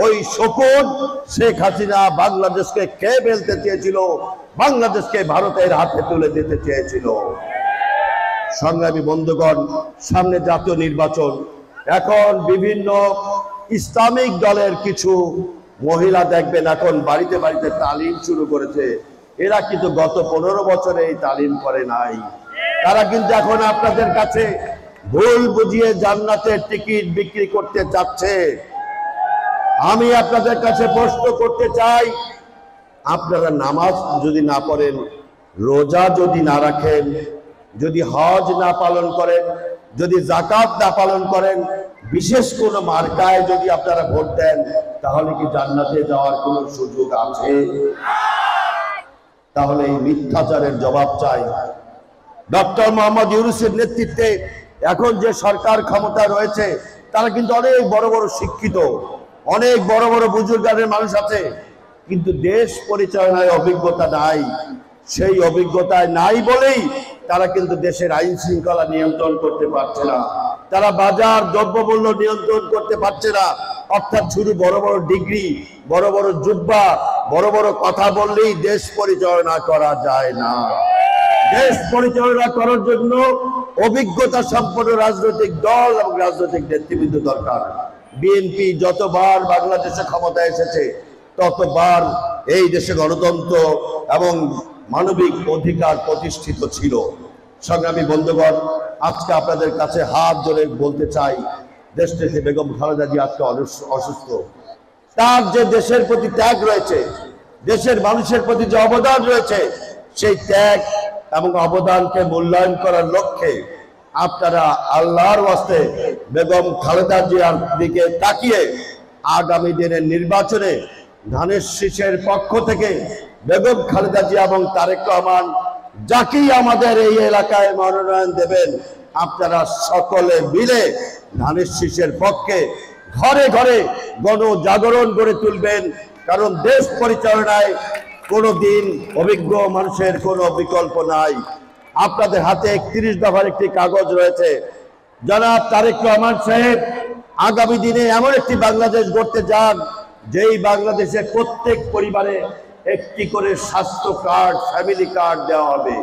ওই শকুন শেখ হাসিনা বাংলাদেশকে কে ফেলতে চেয়েছিল, বাংলাদেশকে ভারতের হাতে তুলে দিতে চেয়েছিল। সংগ্রামী বন্ধুগণ, সামনে জাতীয় নির্বাচন। এখন বিভিন্ন ইসলামিক দলের কিছু মহিলা দেখবেন এখন বাড়িতে বাড়িতে তালিম শুরু করেছে। এরা কিন্তু গত 15 বছরে এই তালিম করে নাই। তারা কিন্তু এখন আপনাদের কাছে ভুল বুঝিয়ে জান্নাতের টিকিট বিক্রি করতে চাচ্ছে। আমি আপনাদের কাছে প্রশ্ন করতে চাই, আপনারা নামাজ যদি না পড়েন, রোজা যদি না রাখেন, যদি হজ না পালন করেন, যদি যাকাত না পালন করেন, বিশেষ কোনো মার্কায় যদি আপনারা ভোট দেন, তাহলে কি জান্নাতে যাওয়ার কোনো সুযোগ আছে? তাহলে এই মিথ্যাচারের জবাব চাই। ডক্টর মোহাম্মদ ইউনূসের নেতৃত্বে এখন যে সরকার ক্ষমতা রয়েছে, তারা কিন্তু অনেক বড় বড় শিক্ষিত, অনেক বড় বড় বুজুর্গের মানুষ আছে, কিন্তু দেশ পরিচালনায় অভিজ্ঞতা নাই। সেই অভিজ্ঞতায় নাই বলেই তারা কিন্তু দেশের আইন শৃঙ্খলা নিয়ন্ত্রণ করতে পারছে না, তারা বাজার দ্রব্যমূল্য নিয়ন্ত্রণ করতে পারছে না। অর্থাৎ শুধু বড় বড় ডিগ্রি, বড় বড় জুব্বা, বড় বড় কথা বললেই দেশ পরিচালনা করা যায় না। দেশ পরিচালনা করার জন্য অভিজ্ঞতা সম্পন্ন রাজনৈতিক দল এবং রাজনৈতিক নেতৃবৃন্দ দরকার। বিএনপি যতবার বাংলাদেশে ক্ষমতায় এসেছে, ততবার এই দেশে গণতন্ত্র এবং মানবিক অধিকার প্রতিষ্ঠিত ছিল। সংগ্রামী বন্ধুগণ, আজকে আপনাদের কাছে হাত ধরে বলতে চাই, দেশনেত্রী বেগম খালেদা জিয়া আজকে অসুস্থ। তার যে দেশের প্রতি ত্যাগ রয়েছে, দেশের মানুষের প্রতি যে অবদান রয়েছে, সেই ত্যাগ এবং অবদানকে মূল্যায়ন করার লক্ষ্যে আপনারা আল্লাহর ওয়াস্তে বেগম খালেদা জিয়ার দিকে তাকিয়ে আগামী দিনের নির্বাচনে ধানের শীষের পক্ষ থেকে বেগম খালেদা জিয়া এবং তারেক রহমান যাকেই আমাদের এই এলাকায় মনোনয়ন দেবেন, আপনারা সকলে মিলে ধানের শীষের পক্ষে ঘরে ঘরে গণজাগরণ গড়ে তুলবেন। কারণ দেশ পরিচালনায় কোনো দিন অভিজ্ঞ মানুষের কোনো বিকল্প নাই। আপনাদের হাতে 31 দফার একটি কাগজ রয়েছে। জনাব তারেক রহমান সাহেব আগামী দিনে এমন একটি বাংলাদেশ গড়তে যান, যেই বাংলাদেশের প্রত্যেক পরিবারে একটি করে স্বাস্থ্য কার্ড, ফ্যামিলি কার্ড দেওয়া হবে।